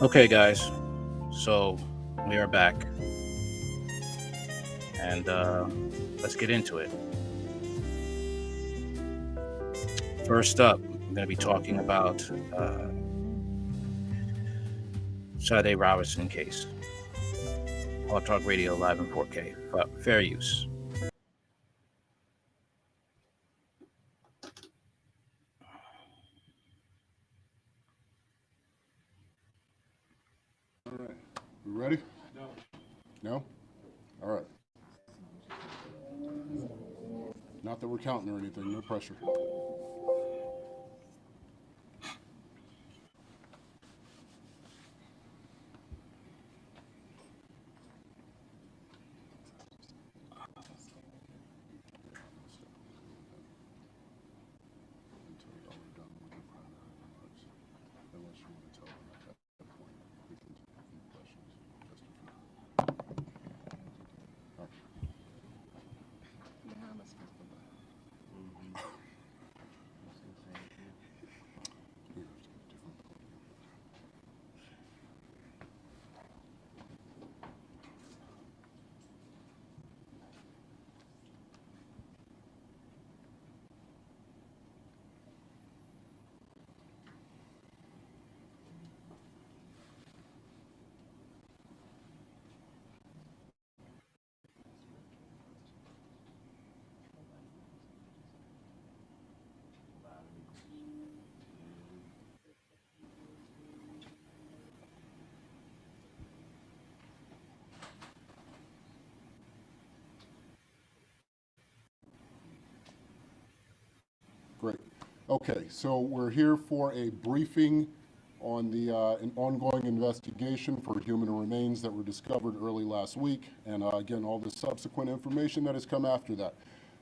Okay, guys, so we are back, and let's get into it. First up, I'm going to be talking about Sade Robinson case. Hot Talk Radio live in 4K. Fair use. All right. We ready? No. No? All right. Not that we're counting or anything, no pressure. Great. Okay, so we're here for a briefing on an ongoing investigation for human remains that were discovered early last week, and again, all the subsequent information that has come after that.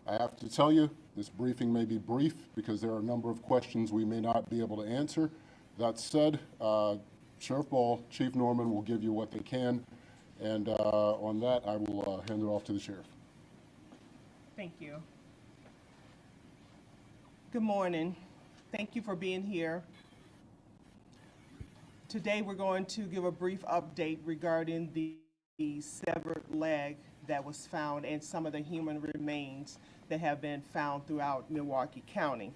I have to tell you, this briefing may be brief because there are a number of questions we may not be able to answer. That said, Sheriff Ball, Chief Norman will give you what they can, and on that, I will hand it off to the sheriff. Thank you. Good morning. Thank you for being here. Today we're going to give a brief update regarding the severed leg that was found and some of the human remains that have been found throughout Milwaukee County.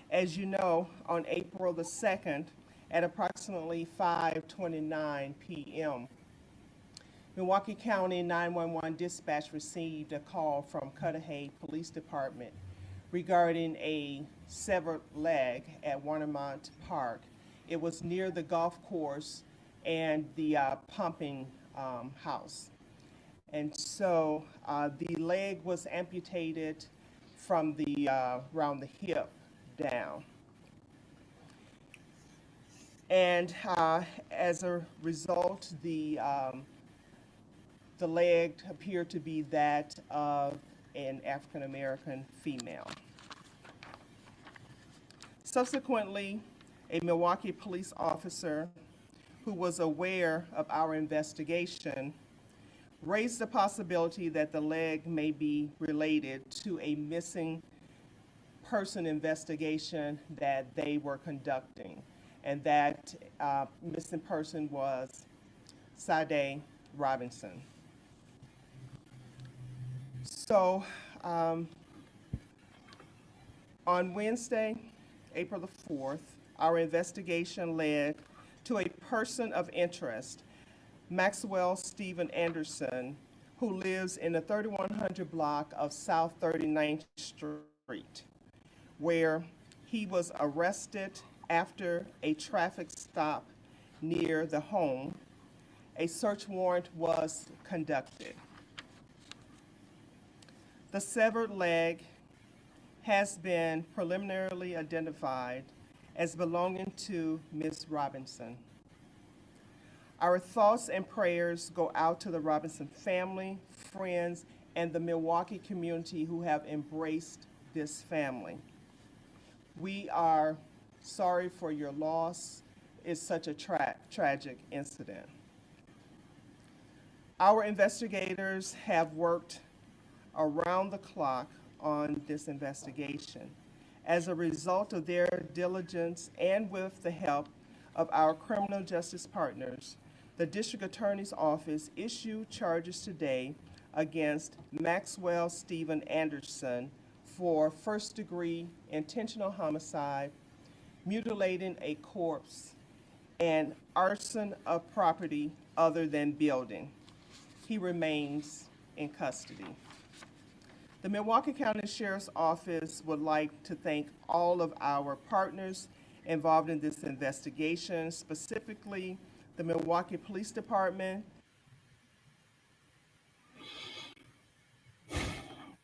As you know, on April the 2nd at approximately 5:29 p.m., Milwaukee County 911 dispatch received a call from Cudahy Police Department regarding a severed leg at Warnemont Park. It was near the golf course and the pumping house. And so the leg was amputated from the around the hip down. And as a result, the leg appeared to be that of an African American female. Subsequently, a Milwaukee police officer who was aware of our investigation raised the possibility that the leg may be related to a missing person investigation that they were conducting, and that missing person was Sade Robinson. So on Wednesday, April the 4th, our investigation led to a person of interest, Maxwell Stephen Anderson, who lives in the 3100 block of South 39th Street, where he was arrested after a traffic stop near the home. A search warrant was conducted. The severed leg has been preliminarily identified as belonging to Ms. Robinson. Our thoughts and prayers go out to the Robinson family, friends, and the Milwaukee community who have embraced this family. We are sorry for your loss. It's such a tragic incident. Our investigators have worked around the clock on this investigation. As a result of their diligence and with the help of our criminal justice partners, the District Attorney's Office issued charges today against Maxwell Stephen Anderson for first-degree intentional homicide, mutilating a corpse, and arson of property other than building. He remains in custody. The Milwaukee County Sheriff's Office would like to thank all of our partners involved in this investigation, specifically the Milwaukee Police Department.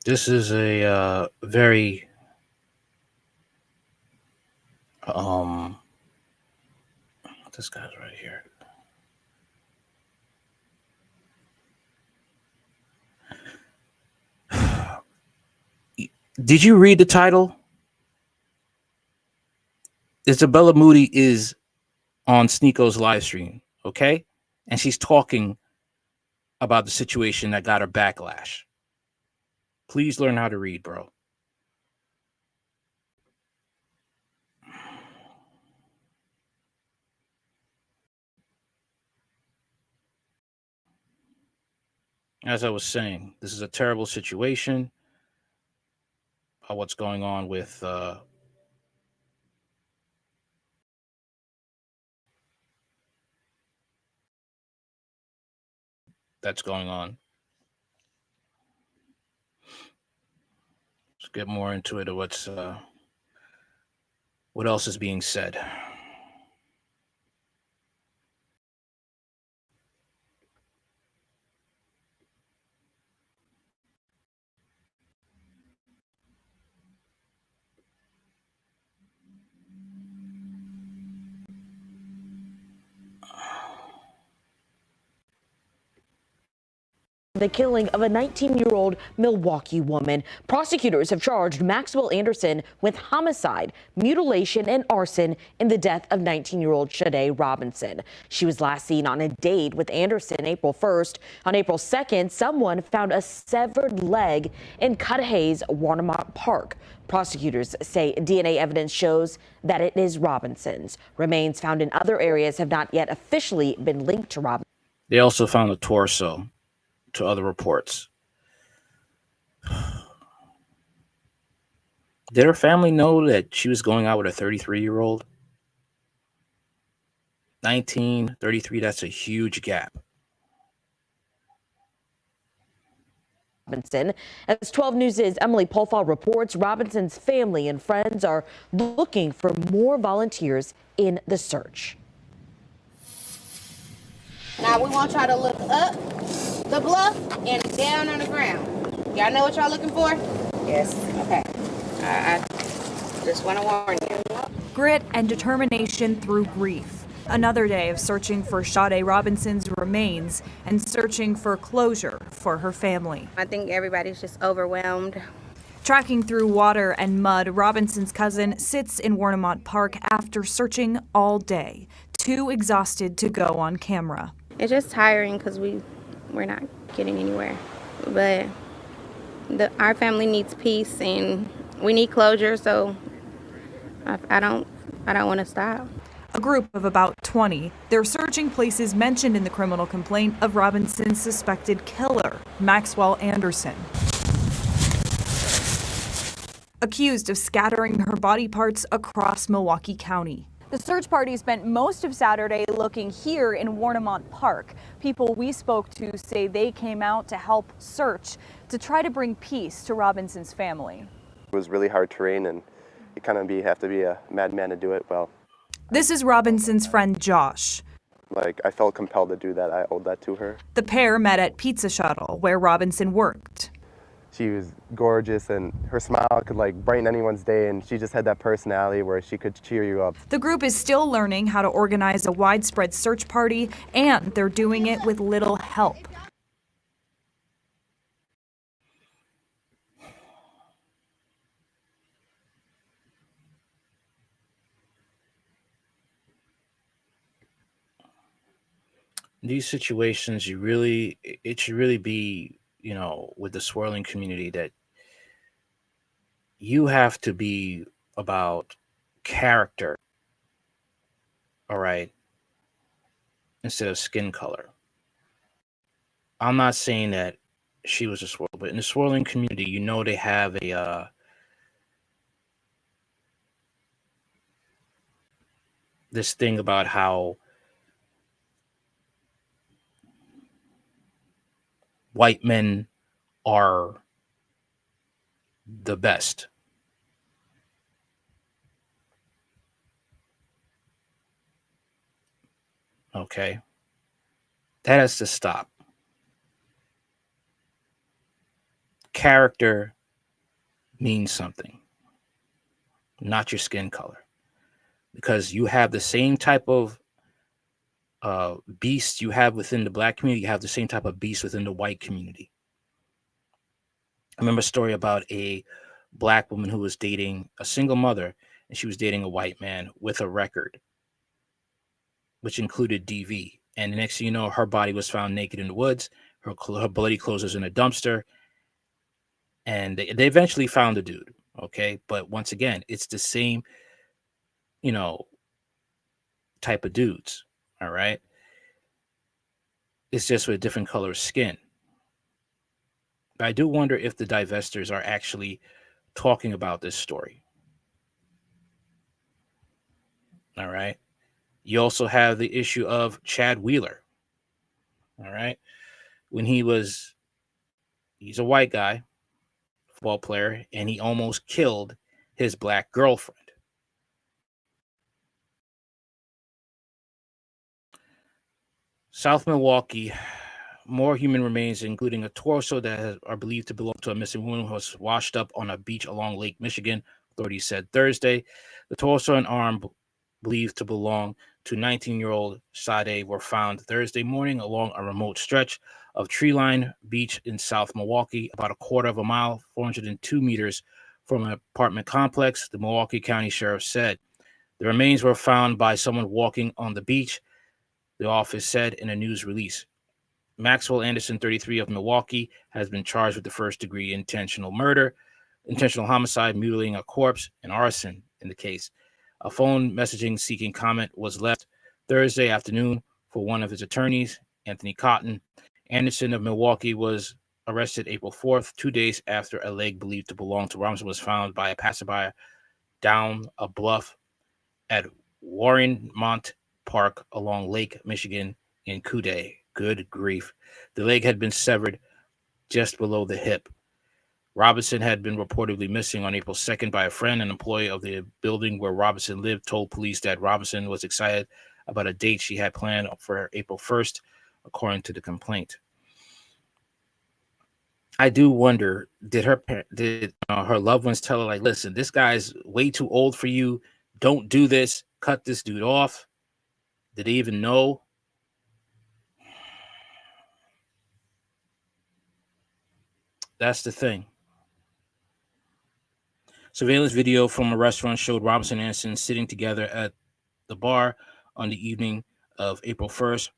This is a very this guy's right here. Did you read the title? Isabella Moody is on Sneako's live stream, okay? And she's talking about the situation that got her backlash. Please learn how to read, bro. As I was saying, this is a terrible situation. What's going on with that's going on. Let's get more into it. What else is being said? The killing of a 19-year-old Milwaukee woman. Prosecutors have charged Maxwell Anderson with homicide, mutilation, and arson in the death of 19-year-old Sade Robinson. She was last seen on a date with Anderson April 1st. On April 2nd, someone found a severed leg in Cudahy's Warnemont Park. Prosecutors say DNA evidence shows that it is Robinson's. Remains found in other areas have not yet officially been linked to Robinson. They also found a torso, to other reports. Did her family know that she was going out with a 33-year-old? 19, 33, that's a huge gap. Robinson. As 12 News' Emily Polfall reports, Robinson's family and friends are looking for more volunteers in the search. Now we want y'all to look up the bluff and down on the ground. Y'all know what y'all looking for? Yes. Okay. I just want to warn you. Grit and determination through grief. Another day of searching for Sade Robinson's remains and searching for closure for her family. I think everybody's just overwhelmed. Tracking through water and mud, Robinson's cousin sits in Warnemont Park after searching all day, too exhausted to go on camera. It's just tiring because we're not getting anywhere. But our family needs peace and we need closure, so I don't want to stop. A group of about 20. They're searching places mentioned in the criminal complaint of Robinson's suspected killer, Maxwell Anderson. Accused of scattering her body parts across Milwaukee County. The search party spent most of Saturday looking here in Warnemont Park. People we spoke to say they came out to help search to try to bring peace to Robinson's family. It was really hard terrain, and you kind of have to be a madman to do it well. This is Robinson's friend Josh. I felt compelled to do that. I owed that to her. The pair met at Pizza Shuttle, where Robinson worked. she was gorgeous, and her smile could like brighten anyone's day, and she just had that personality where she could cheer you up. The group is still learning how to organize a widespread search party, and they're doing it with little help. These situations, it should really be, with the swirling community, that you have to be about character, all right, instead of skin color. I'm not saying that she was a swirl, but in the swirling community, they have this thing about how white men are the best. Okay? That has to stop. Character means something, not your skin color. Because you have the same type of beast you have within the black community, you have the same type of beast within the white community. I remember a story about a black woman who was dating a single mother, and she was dating a white man with a record, which included DV. And the next thing you know, her body was found naked in the woods. Her bloody clothes was in a dumpster. And they eventually found the dude. Okay. But once again, it's the same, type of dudes. All right. It's just with a different color of skin. But I do wonder if the divestors are actually talking about this story. All right. You also have the issue of Chad Wheeler. All right. When he's a white guy, football player, and he almost killed his black girlfriend. South Milwaukee, more human remains, including a torso that are believed to belong to a missing woman, was washed up on a beach along Lake Michigan, authorities said Thursday. The torso and arm believed to belong to 19-year-old Sade were found Thursday morning along a remote stretch of tree-lined beach in South Milwaukee, about a quarter of a mile, 402 meters from an apartment complex, the Milwaukee County Sheriff said. The remains were found by someone walking on the beach, the office said in a news release. Maxwell Anderson, 33, of Milwaukee, has been charged with the first-degree intentional murder, intentional homicide, mutilating a corpse, and arson in the case. A phone messaging seeking comment was left Thursday afternoon for one of his attorneys, Anthony Cotton. Anderson of Milwaukee was arrested April 4th, 2 days after a leg believed to belong to Robinson was found by a passerby down a bluff at Warrenmont Park along Lake Michigan in Coude. Good grief. The leg had been severed just below the hip. Robinson had been reportedly missing on April 2nd by a friend. An employee of the building where Robinson lived told police that Robinson was excited about a date she had planned for April 1st, according to the complaint. I do wonder, did her loved ones tell her, like, listen, this guy's way too old for you. Don't do this. Cut this dude off. Did they even know? That's the thing. Surveillance video from a restaurant showed Robinson and Anderson sitting together at the bar on the evening of April 1st.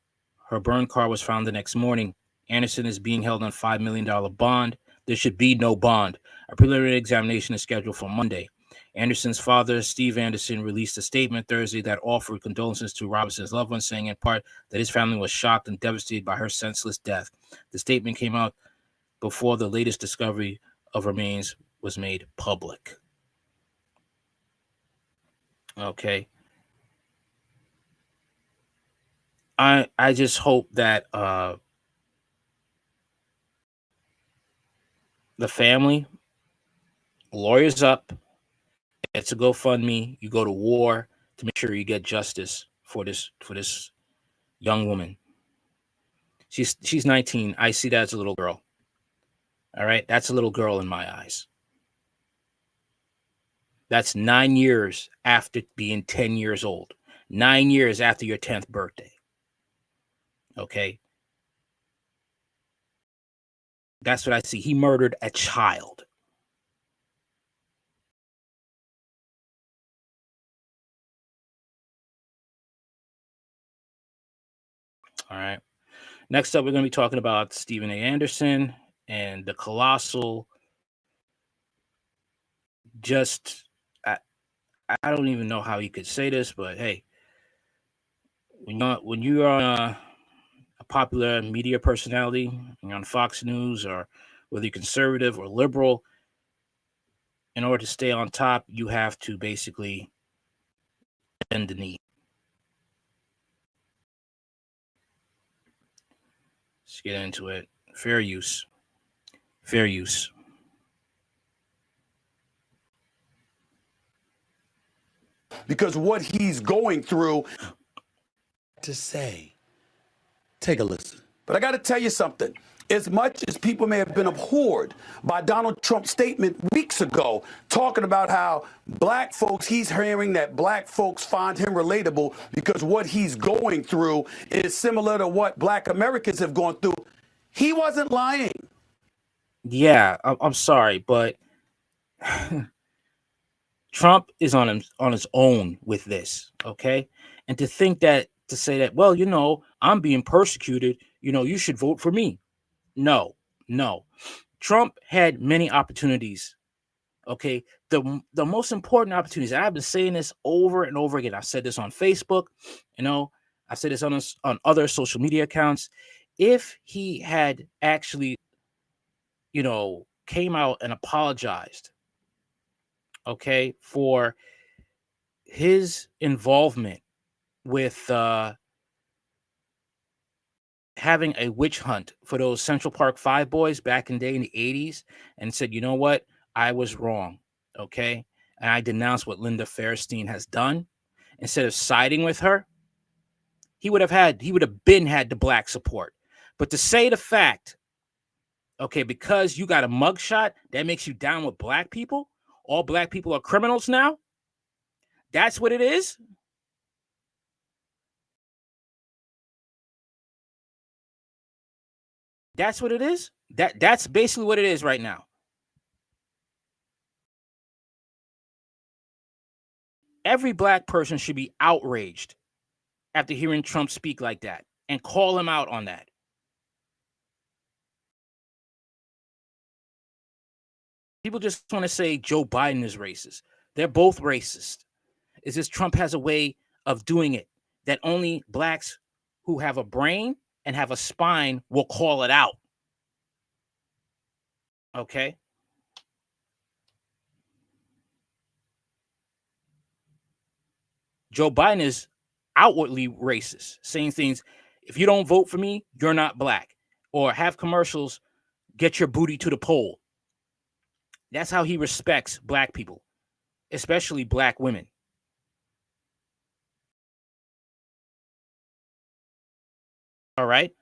Her burned car was found the next morning. Anderson is being held on $5 million bond. There should be no bond. A preliminary examination is scheduled for Monday. Anderson's father, Steve Anderson, released a statement Thursday that offered condolences to Robinson's loved ones, saying in part that his family was shocked and devastated by her senseless death. The statement came out before the latest discovery of remains was made public. Okay. I just hope that the family lawyers up. It's a GoFundMe. You go to war to make sure you get justice for this young woman. She's 19. I see that as a little girl. All right. That's a little girl in my eyes. That's 9 years after being 10 years old. 9 years after your 10th birthday. Okay. That's what I see. He murdered a child. All right. Next up, we're going to be talking about Stephen A. Anderson and the colossal, just, I, I don't even know how you could say this, but hey, when you are a popular media personality, you're on Fox News or whether you're conservative or liberal, in order to stay on top, you have to basically bend the knee. Let's get into it. Fair use. Fair use. Because what he's going through to say. Take a listen. But I got to tell you something. As much as people may have been abhorred by Donald Trump's statement weeks ago, talking about how black folks, he's hearing that black folks find him relatable because what he's going through is similar to what black Americans have gone through. He wasn't lying. Yeah, I'm sorry, but Trump is on his own with this, okay? And to say that, well, I'm being persecuted, you should vote for me. No. Trump had many opportunities, okay? The most important opportunities, and I've been saying this over and over again. I've said this on Facebook, I said this on other social media accounts. If he had actually, came out and apologized, okay, for his involvement with having a witch hunt for those Central Park Five boys back in the 80s, and said, you know what, I was wrong, okay, and I denounce what Linda Fairstein has done. Instead of siding with her, he would have had the black support. But to say the fact, okay, because you got a mugshot, that makes you down with black people, all black people are criminals now, that's what it is. That's what it is. That's basically what it is right now. Every black person should be outraged after hearing Trump speak like that and call him out on that. People just want to say Joe Biden is racist. They're both racist. It's just Trump has a way of doing it that only blacks who have a brain and have a spine will call it out. Okay? Joe Biden is outwardly racist, saying things, if you don't vote for me, you're not black. Or have commercials, get your booty to the poll. That's how he respects black people, especially black women. All right?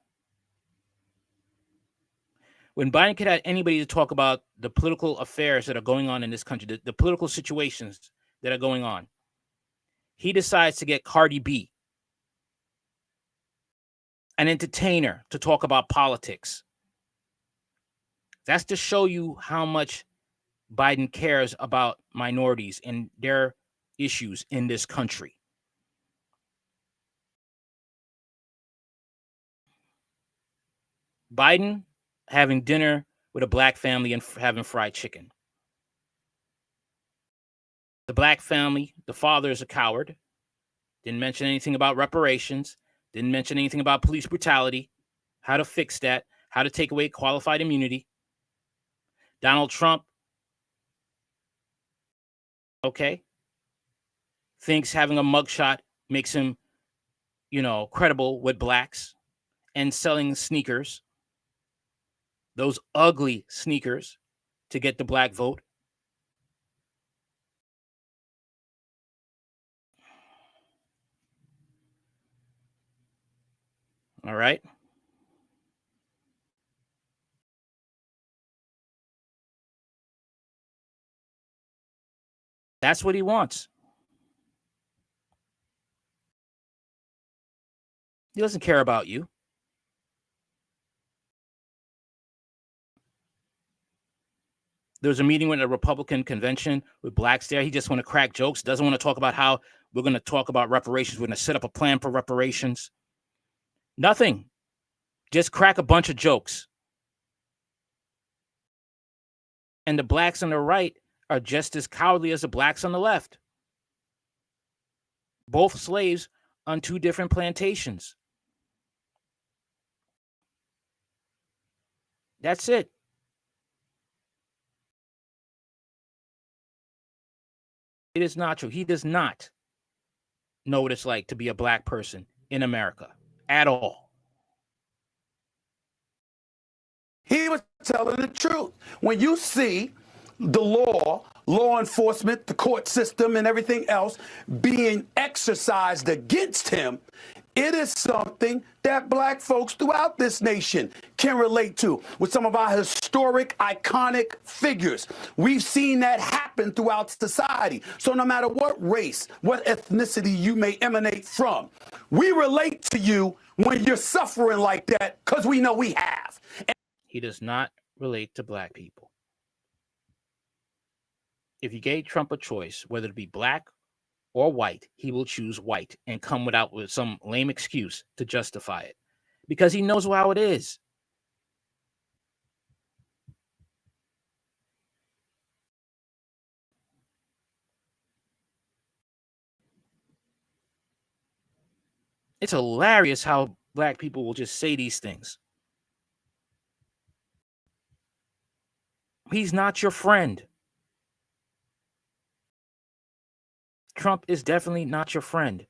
When Biden could have anybody to talk about the political affairs that are going on in this country, the political situations that are going on, he decides to get Cardi B, an entertainer, to talk about politics. That's to show you how much Biden cares about minorities and their issues in this country. Biden having dinner with a black family and having fried chicken. The black family, the father is a coward. Didn't mention anything about reparations. Didn't mention anything about police brutality, how to fix that, how to take away qualified immunity. Donald Trump, okay, thinks having a mugshot makes him, credible with blacks and selling sneakers, those ugly sneakers, to get the black vote. All right. That's what he wants. He doesn't care about you. There was a meeting with a Republican convention with blacks there. He just want to crack jokes. Doesn't want to talk about how we're going to talk about reparations. We're going to set up a plan for reparations. Nothing. Just crack a bunch of jokes. And the blacks on the right are just as cowardly as the blacks on the left. Both slaves on two different plantations. That's it. It is not true. He does not know what it's like to be a black person in America at all. He was telling the truth. When you see the law enforcement, the court system, and everything else being exercised against him, it is something that black folks throughout this nation can relate to with some of our historic, iconic figures. We've seen that happen throughout society. So no matter what race, what ethnicity you may emanate from, we relate to you when you're suffering like that because we know we have. He does not relate to black people. If you gave Trump a choice, whether it be black or white, he will choose white and come with some lame excuse to justify it because he knows how it is. It's hilarious how black people will just say these things. He's not your friend. Trump is definitely not your friend.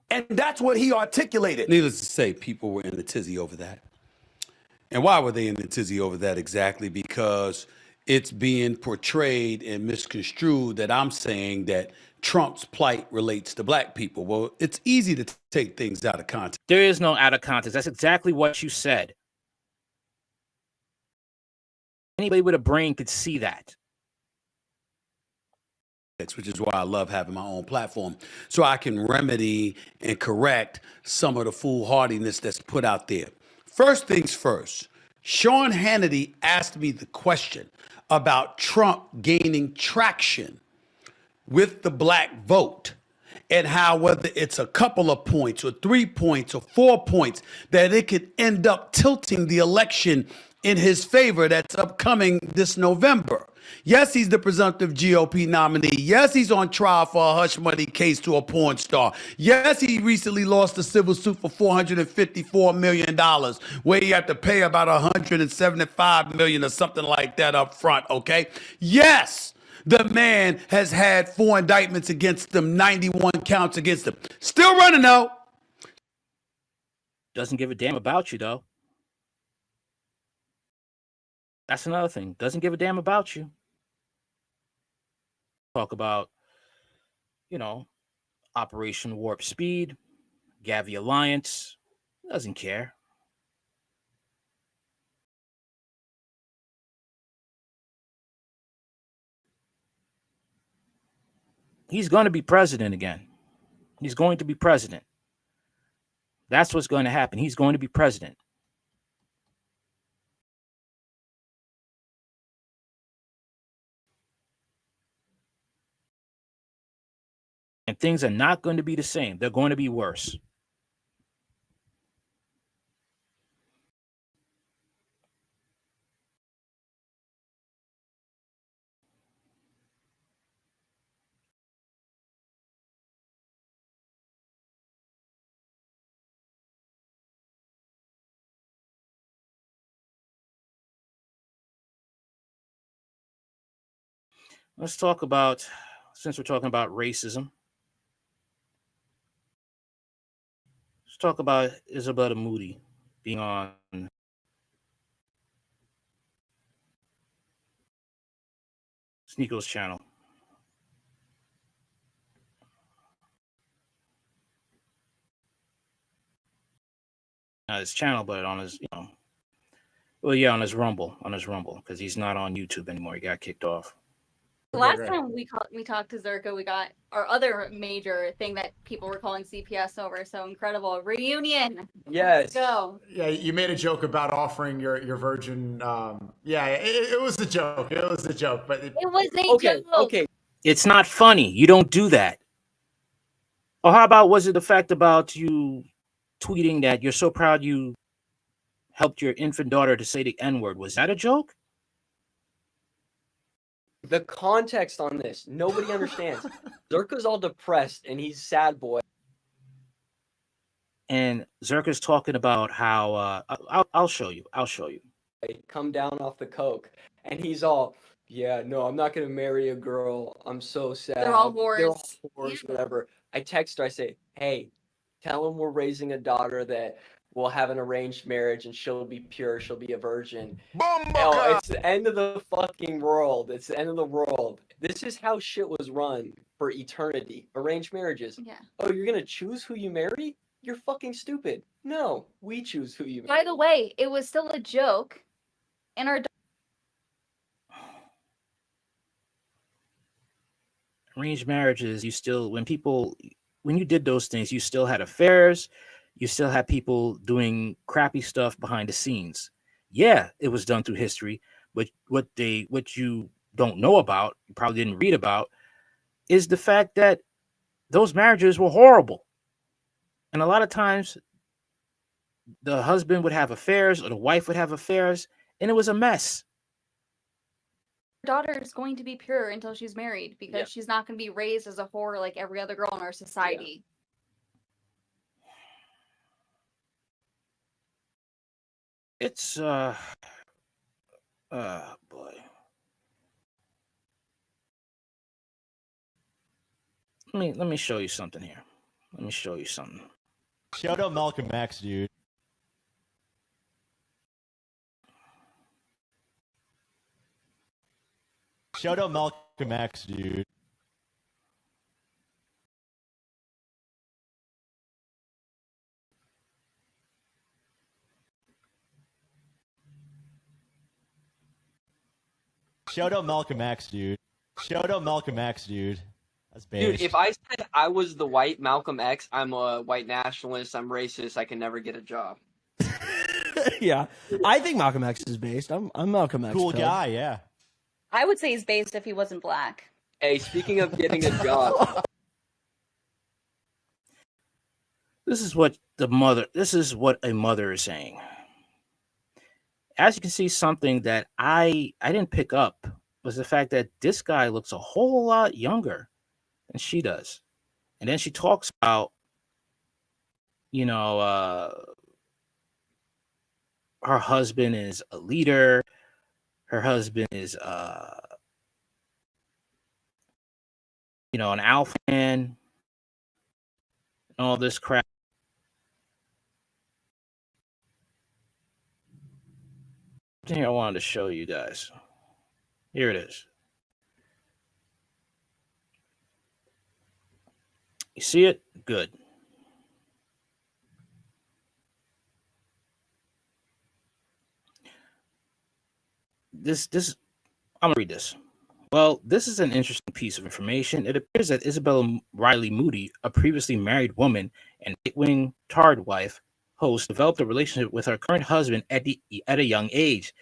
And that's what he articulated. Needless to say, people were in a tizzy over that. And why were they in a tizzy over that exactly? Because it's being portrayed and misconstrued that I'm saying that Trump's plight relates to black people. Well, it's easy to take things out of context. There is no out of context. That's exactly what you said. Anybody with a brain could see that. Which is why I love having my own platform, so I can remedy and correct some of the foolhardiness that's put out there. First things first, Sean Hannity asked me the question about Trump gaining traction with the black vote and how whether it's a couple of points or 3 points or 4 points, that it could end up tilting the election in his favor that's upcoming this November. Yes, he's the presumptive GOP nominee. Yes, he's on trial for a hush money case to a porn star. Yes, he recently lost a civil suit for $454 million, where he had to pay about $175 million or something like that up front, okay? Yes, the man has had 4 indictments against him, 91 counts against him. Still running, though. Doesn't give a damn about you, though. That's another thing. Doesn't give a damn about you. Talk about, Operation Warp Speed, Gavi Alliance. Doesn't care. He's going to be president again. He's going to be president. That's what's going to happen. He's going to be president. And things are not going to be the same. They're going to be worse. Let's talk about, since we're talking about racism, let's talk about Isabella Moody being on Sneako's channel. Not his channel, but on his, Well, yeah, on his Rumble, because he's not on YouTube anymore. He got kicked off. Last time we talked to Zerka, we got our other major thing that people were calling CPS over. So incredible reunion. Yes. Let's go. Yeah, you made a joke about offering your virgin. Yeah, it was a joke. It was a joke, but It was a joke. Okay. It's not funny. You don't do that. Or how about, was it the fact about you tweeting that you're so proud you helped your infant daughter to say the N-word? Was that a joke? The context on this, nobody understands. Zerka's all depressed and he's sad boy. And Zerka's talking about how I'll show you. I'll show you. Come down off the coke, and he's all, yeah, no, I'm not gonna marry a girl. I'm so sad. They're all whores. They're all whores, whatever. I text her. I say, hey, tell him we're raising a daughter that will have an arranged marriage and she'll be pure. She'll be a virgin. Oh, it's the end of the fucking world. It's the end of the world. This is how shit was run for eternity. Arranged marriages. Yeah. Oh, you're gonna choose who you marry? You're fucking stupid. No, we choose who you marry. By the way, it was still a joke, and our Arranged marriages, you still, when you did those things, you still had affairs, you still had people doing crappy stuff behind the scenes. Yeah, it was done through history, but what you don't know about, you probably didn't read about, is the fact that those marriages were horrible. And a lot of times the husband would have affairs or the wife would have affairs, and it was a mess. daughter is going to be pure until she's married because Yeah. she's not going to be raised as a whore like every other girl in our society. It's boy. Let me show you something here. Let me show you something. shout out Malcolm X, dude. Shout out Malcolm X, dude. Shout out Malcolm X, dude. Shout out Malcolm X, dude. That's based. Dude, if I said I was the white Malcolm X, I'm a white nationalist, I'm racist, I can never get a job. Yeah, I think Malcolm X is based. I'm Malcolm X. Cool Phil. guy, yeah. I would say he's based if he wasn't black. Hey, speaking of getting a job, This is what a mother is saying. As you can see, something that I didn't pick up was the fact that this guy looks a whole lot younger than she does. And then she talks about, her husband is a leader. Her husband is, an alpha man, and all this crap. Here, I wanted to show you guys. Here it is. You see it? Good. This I'm gonna read this. Well, this is an interesting piece of information. It appears that Isabella Moody, a previously married woman and right-wing Tard wife host, developed a relationship with her current husband at a young age.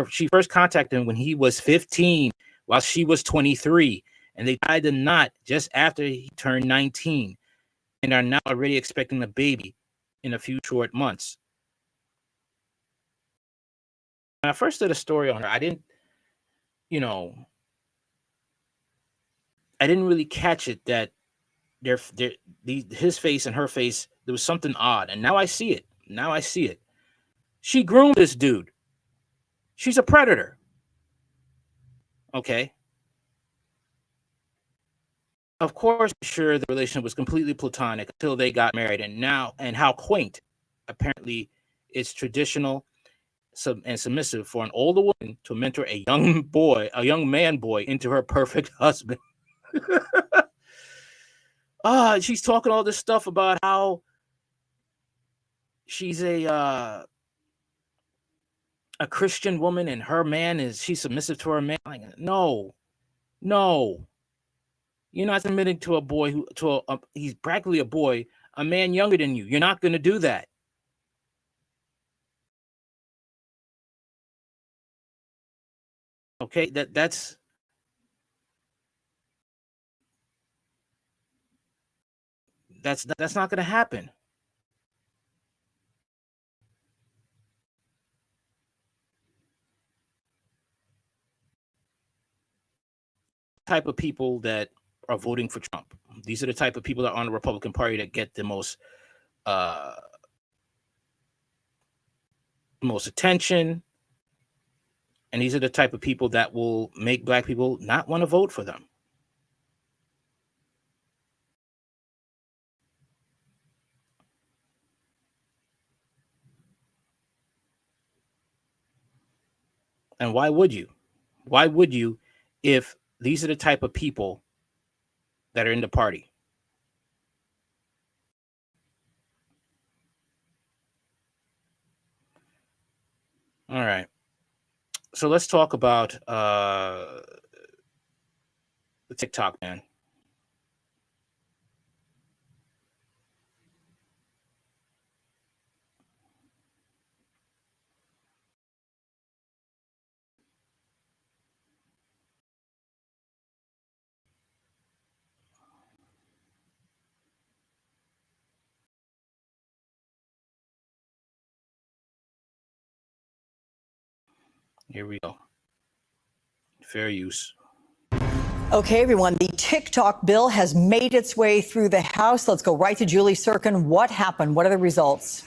She first contacted him when he was 15, while she was 23, and they tied the knot just after he turned 19, and are now already expecting a baby in a few short months. When I first did a story on her, I didn't really catch it that his face and her face, there was something odd, and now I see it. She groomed this dude. She's a predator. Okay. Of course, sure, the relationship was completely platonic until they got married, and how quaint. Apparently, it's traditional and submissive for an older woman to mentor a young man boy into her perfect husband. She's talking all this stuff about how she's a Christian woman and her man she's submissive to her man. Like, no. You're not submitting to a boy he's practically a boy, a man younger than you. You're not going to do that. Okay, that's not going to happen. Type of people that are voting for Trump. These are the type of people that are on the Republican Party that get the most attention. And these are the type of people that will make black people not want to vote for them. And why would you? Why would you if these are the type of people that are in the party? All right. So let's talk about the TikTok man. Here we go. Fair use. Okay, everyone, the TikTok bill has made its way through the House. Let's go right to Julie Sirkin. What happened? What are the results?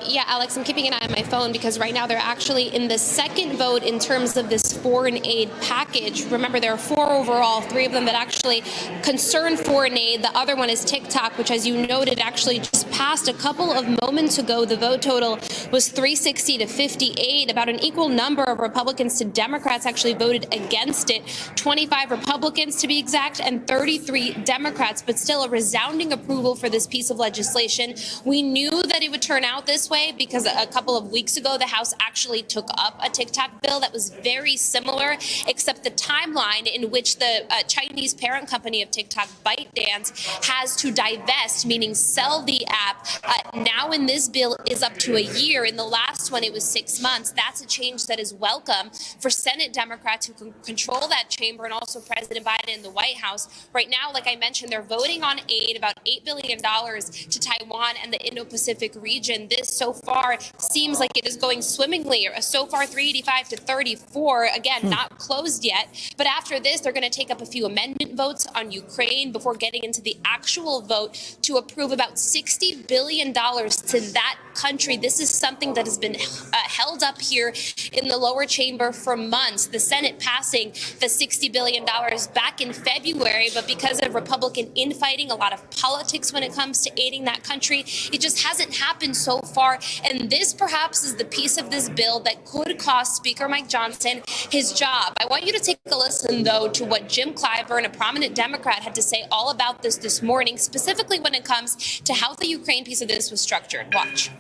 Yeah, Alex, I'm keeping an eye on my phone because right now they're actually in the second vote in terms of this foreign aid package. Remember, there are 4 overall, 3 of them that actually concern foreign aid. The other one is TikTok, which, as you noted, actually just passed a couple of moments ago. The vote total was 360 to 58. About an equal number of Republicans to Democrats actually voted against it. 25 Republicans, to be exact, and 33 Democrats, but still a resounding approval for this piece of legislation. We knew that it would turn out this way because a couple of weeks ago, the House actually took up a TikTok bill that was very similar, except the timeline in which the Chinese parent company of TikTok, ByteDance, has to divest, meaning sell the app. Now in this bill is up to a year. In the last one, it was 6 months. That's a change that is welcome for Senate Democrats who can control that chamber, and also President Biden in the White House. Right now, like I mentioned, they're voting on aid, about $8 billion to Taiwan and the Indo-Pacific region. This so far seems like it is going swimmingly. So far, 385 to 34. Again, not closed yet. But after this, they're going to take up a few amendment votes on Ukraine before getting into the actual vote to approve about $60 billion to that country. This is something that has been held up here in the lower chamber for months. The Senate passing the $60 billion back in February, but because of Republican infighting, a lot of politics when it comes to aiding that country, it just hasn't happened so far. And this perhaps is the piece of this bill that could cost Speaker Mike Johnson his job. I want you to take a listen, though, to what Jim Clyburn, a prominent Democrat, had to say all about this morning, specifically when it comes to how the Ukraine piece of this was structured. Watch.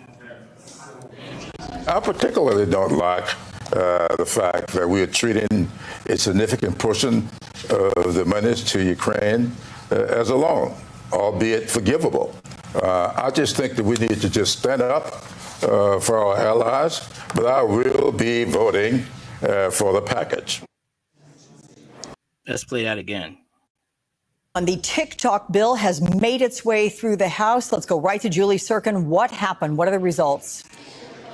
I particularly don't like the fact that we are treating a significant portion of the monies to Ukraine as a loan, albeit forgivable. I just think that we need to just stand up for our allies, but I will be voting for the package. Let's play that again. And the TikTok bill has made its way through the House. Let's go right to Julie Sirkin. What happened? What are the results?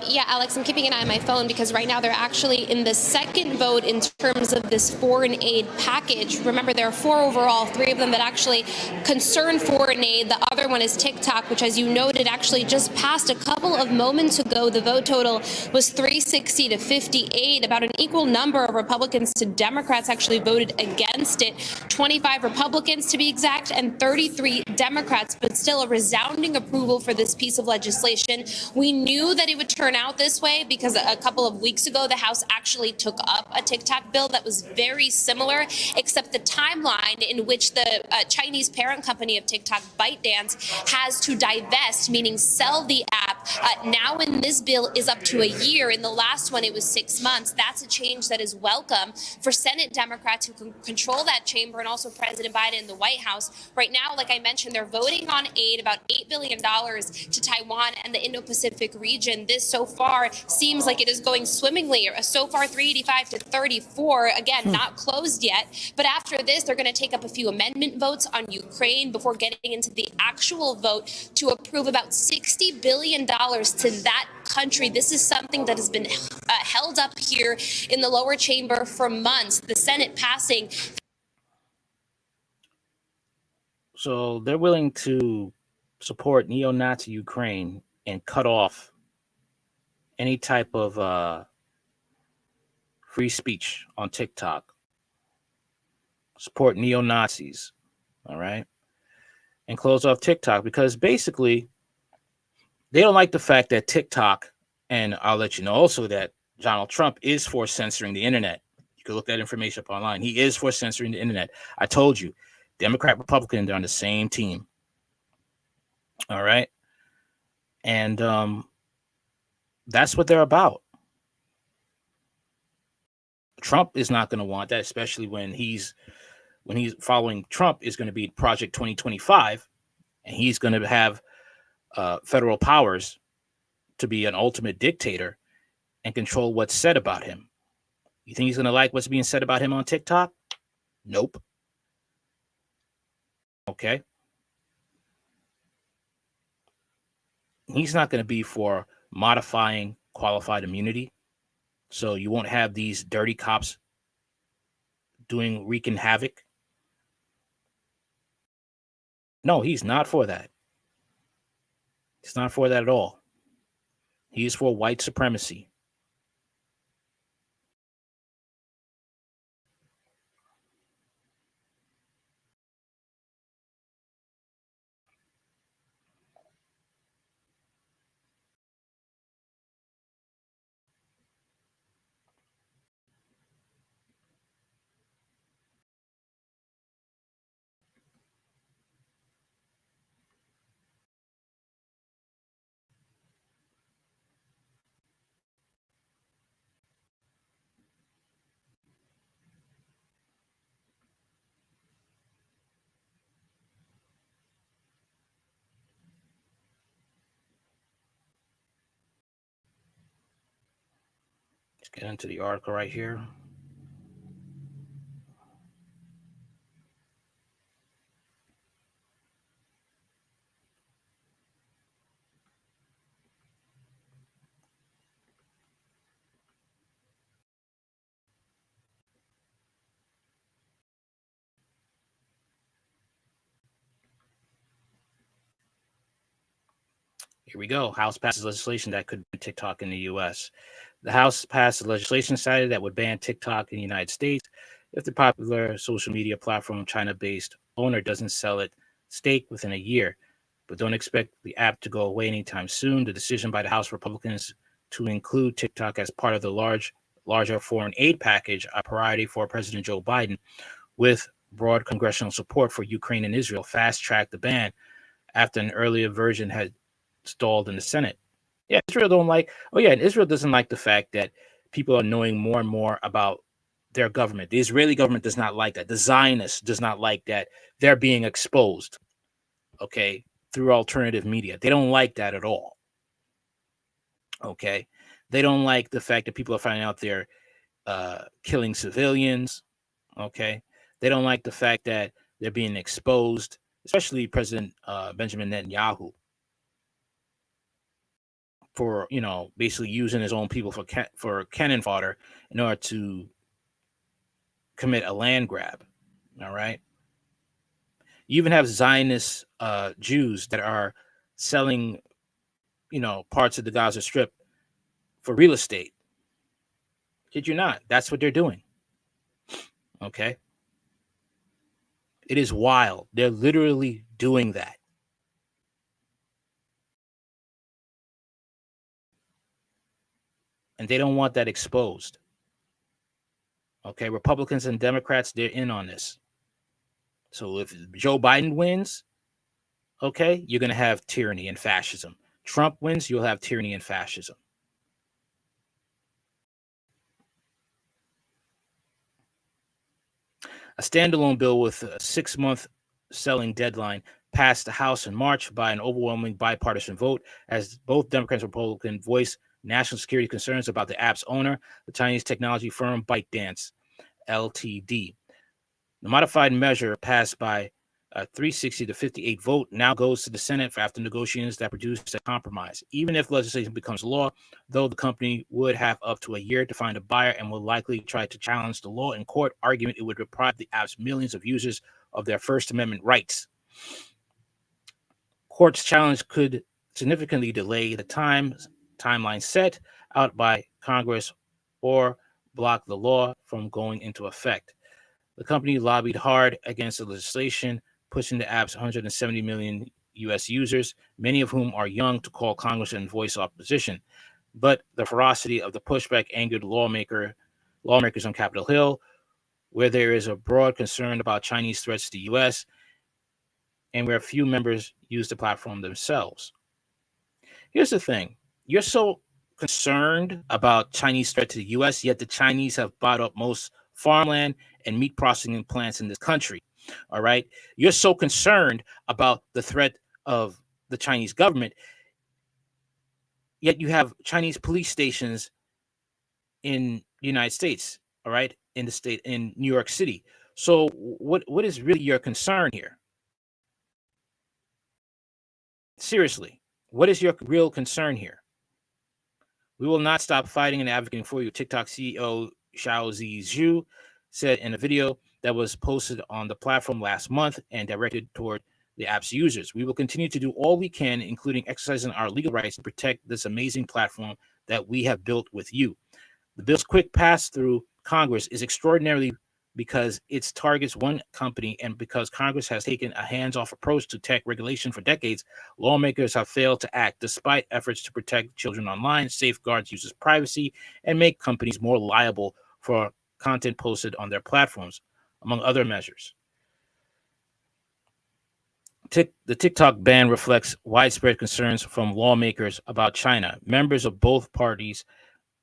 Yeah, Alex, I'm keeping an eye on my phone because right now they're actually in the second vote in terms of this foreign aid package. Remember, there are 4 overall, 3 of them that actually concern foreign aid. The other one is TikTok, which, as you noted, actually just passed a couple of moments ago. The vote total was 360 to 58. About an equal number of Republicans to Democrats actually voted against it. 25 Republicans, to be exact, and 33 Democrats, but still a resounding approval for this piece of legislation. We knew that it would turn out this way because a couple of weeks ago, the House actually took up a TikTok bill that was very similar, except the timeline in which the Chinese parent company of TikTok, ByteDance, has to divest, meaning sell the app. Now in this bill is up to a year. In the last one, it was 6 months. That's a change that is welcome for Senate Democrats who can control that chamber, and also President Biden in the White House. Right now, like I mentioned, they're voting on aid, about $8 billion to Taiwan and the Indo-Pacific region. This so far seems like it is going swimmingly. So far, 385 to 34. Again, not closed yet. But after this, they're going to take up a few amendment votes on Ukraine before getting into the actual vote to approve about $60 billion to that country. This is something that has been held up here in the lower chamber for months. The Senate passing. So they're willing to support neo-Nazi Ukraine and cut off any type of free speech on TikTok. Support neo-Nazis, all right? And close off TikTok because basically they don't like the fact that TikTok, and I'll let you know also that Donald Trump is for censoring the internet. You can look that information up online. He is for censoring the internet. I told you, Democrat, Republican, they're on the same team. All right. And that's what they're about. Trump is not going to want that, especially when he's following Trump is going to be Project 2025, and he's going to have federal powers to be an ultimate dictator and control what's said about him. You think he's going to like what's being said about him on TikTok? Nope. Okay. He's not going to be for modifying qualified immunity. So you won't have these dirty cops wreaking havoc. No, he's not for that. He's not for that at all. He is for white supremacy. Let's get into the article right here. Here we go. House passes legislation that could ban TikTok in the U.S. The House passed legislation cited that would ban TikTok in the United States if the popular social media platform China-based owner doesn't sell its stake within a year. But don't expect the app to go away anytime soon. The decision by the House Republicans to include TikTok as part of the larger foreign aid package, a priority for President Joe Biden, with broad congressional support for Ukraine and Israel, fast-tracked the ban after an earlier version had stalled in the Senate. Yeah, Israel and Israel doesn't like the fact that people are knowing more and more about their government. The Israeli government does not like that. The Zionists does not like that they're being exposed, okay, through alternative media. They don't like that at all. Okay. They don't like the fact that people are finding out they're killing civilians. Okay. They don't like the fact that they're being exposed, especially President Benjamin Netanyahu, for basically using his own people for cannon fodder in order to commit a land grab. All right. You even have Zionist Jews that are selling, parts of the Gaza Strip for real estate. Kid you not? That's what they're doing. Okay. It is wild. They're literally doing that. And they don't want that exposed. Okay, Republicans and Democrats, they're in on this. So if Joe Biden wins, okay, you're going to have tyranny and fascism. Trump wins, you'll have tyranny and fascism. A standalone bill with a 6-month selling deadline passed the House in March by an overwhelming bipartisan vote as both Democrats and Republicans voiced national security concerns about the app's owner, the Chinese technology firm ByteDance Ltd. The modified measure passed by a 360 to 58 vote now goes to the Senate after negotiations that produced a compromise. Even if legislation becomes law, though, the company would have up to a year to find a buyer and will likely try to challenge the law in court, arguing it would deprive the app's millions of users of their First Amendment rights. Court's challenge could significantly delay the timeline set out by Congress or block the law from going into effect. The company lobbied hard against the legislation, pushing the app's 170 million U.S. users, many of whom are young, to call Congress and voice opposition. But the ferocity of the pushback angered lawmakers on Capitol Hill, where there is a broad concern about Chinese threats to the U.S., and where few members use the platform themselves. Here's the thing. You're so concerned about Chinese threat to the U.S., yet the Chinese have bought up most farmland and meat processing plants in this country. All right. You're so concerned about the threat of the Chinese government, yet you have Chinese police stations in the United States. All right. In the state, in New York City. So what is really your concern here? Seriously, what is your real concern here? We will not stop fighting and advocating for you. TikTok CEO Xiaozi Zhu said in a video that was posted on the platform last month and directed toward the app's users. We will continue to do all we can, including exercising our legal rights to protect this amazing platform that we have built with you. The bill's quick pass through Congress is extraordinary because it targets one company, and because Congress has taken a hands-off approach to tech regulation for decades, lawmakers have failed to act despite efforts to protect children online, safeguard users' privacy, and make companies more liable for content posted on their platforms, among other measures. The TikTok ban reflects widespread concerns from lawmakers about China. Members of both parties,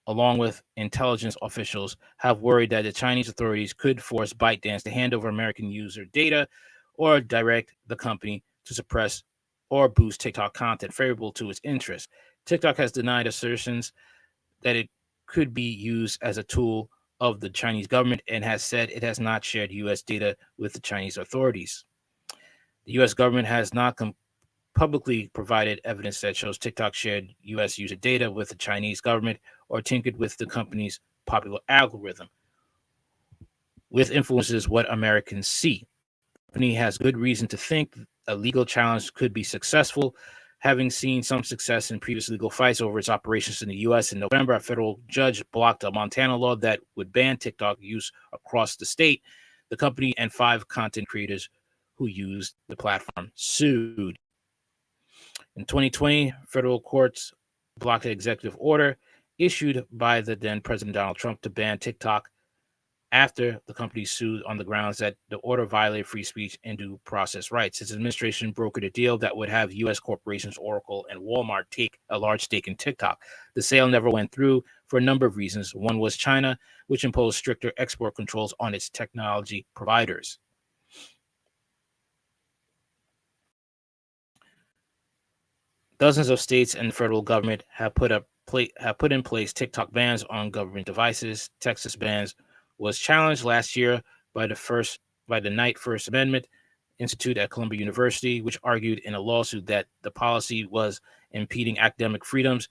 along with intelligence officials, have worried that the Chinese authorities could force ByteDance to hand over American user data or direct the company to suppress or boost TikTok content favorable to its interests. TikTok has denied assertions that it could be used as a tool of the Chinese government and has said it has not shared U.S. data with the Chinese authorities. The U.S. government has not publicly provided evidence that shows TikTok shared U.S. user data with the Chinese government or tinkered with the company's popular algorithm, which influences what Americans see. The company has good reason to think a legal challenge could be successful, having seen some success in previous legal fights over its operations in the U.S. In November, a federal judge blocked a Montana law that would ban TikTok use across the state. The company and 5 content creators who used the platform sued. In 2020, federal courts blocked an executive order issued by the then President Donald Trump to ban TikTok after the company sued on the grounds that the order violated free speech and due process rights. His administration brokered a deal that would have U.S. corporations Oracle and Walmart take a large stake in TikTok. The sale never went through for a number of reasons. One was China, which imposed stricter export controls on its technology providers. Dozens of states and the federal government have put in place TikTok bans on government devices. Texas bans was challenged last year by the Knight First Amendment Institute at Columbia University, which argued in a lawsuit that the policy was impeding academic freedoms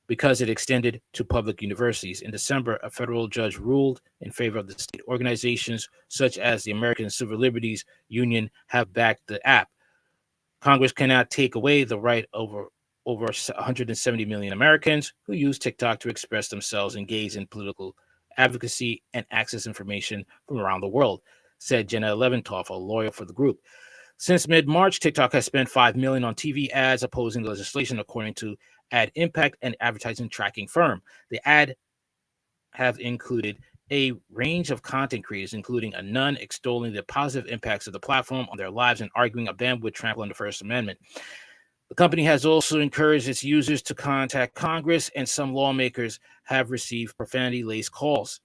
because it extended to public universities. In December, a federal judge ruled in favor of the state. Organizations such as the American Civil Liberties Union have backed the app. Congress cannot take away the right over 170 million Americans who use TikTok to express themselves, engage in political advocacy, and access information from around the world, said Jenna Leventoff, a lawyer for the group. Since mid-March, TikTok has spent $5 million on TV ads opposing the legislation, according to Ad Impact, an advertising tracking firm. The ad have included a range of content creators, including a nun extolling the positive impacts of the platform on their lives and arguing a ban would trample on the First Amendment. The company has also encouraged its users to contact Congress, and some lawmakers have received profanity-laced calls.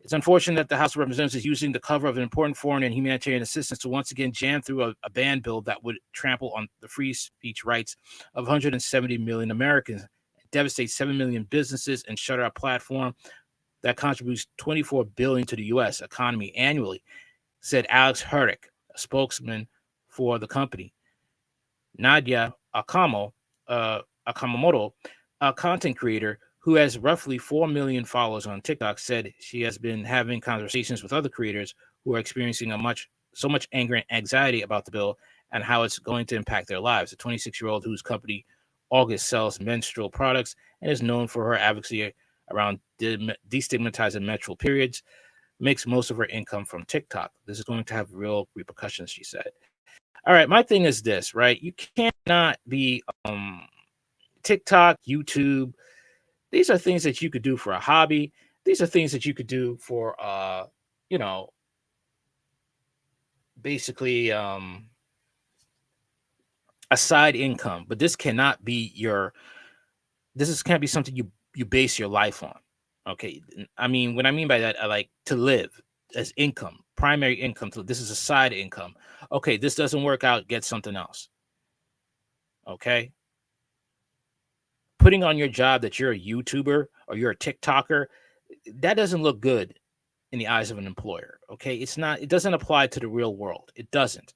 It's unfortunate that the House of Representatives is using the cover of an important foreign and humanitarian assistance to once again jam through a ban bill that would trample on the free speech rights of 170 million Americans, devastate 7 million businesses, and shutter a platform that contributes $24 billion to the U.S. economy annually, said Alex Herrick, a spokesman for the company. Nadia Akamoto, a content creator who has roughly 4 million followers on TikTok, said she has been having conversations with other creators who are experiencing so much anger and anxiety about the bill and how it's going to impact their lives. The 26-year-old, whose company August sells menstrual products and is known for her advocacy around destigmatizing menstrual periods, makes most of her income from TikTok. This is going to have real repercussions, she said. All right, my thing is this, right? You cannot be TikTok, YouTube. These are things that you could do for a hobby. These are things that you could do for, basically a side income. But this cannot be can't be something you base your life on. Okay, I mean, what I mean by that, I like to live as income, primary income. So this is a side income. Okay, this doesn't work out, get something else. Okay. Putting on your job that you're a YouTuber or you're a TikToker, that doesn't look good in the eyes of an employer. Okay. It doesn't apply to the real world. It doesn't.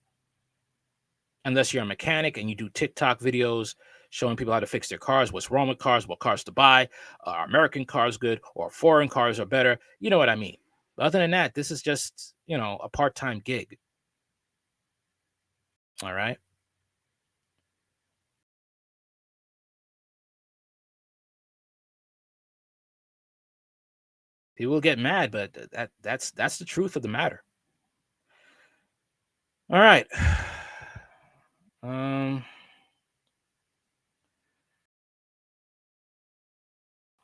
Unless you're a mechanic and you do TikTok videos showing people how to fix their cars, what's wrong with cars, what cars to buy, are American cars good or foreign cars are better. You know what I mean? But other than that, this is just, a part-time gig. All right. People will get mad, but that's the truth of the matter. All right.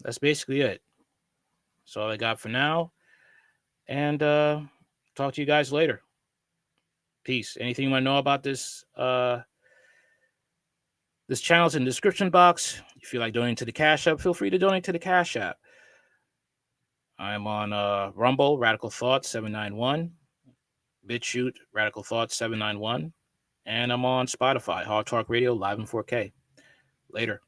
That's basically it. That's all I got for now. And talk to you guys later. Peace. Anything you want to know about this this channel's in the description box. If you feel like donating to the Cash App, feel free to donate to the Cash App. I'm on Rumble, Radical Thoughts 791, BitChute, Radical Thoughts 791, and I'm on Spotify, Hard Talk Radio, live in 4K. Later.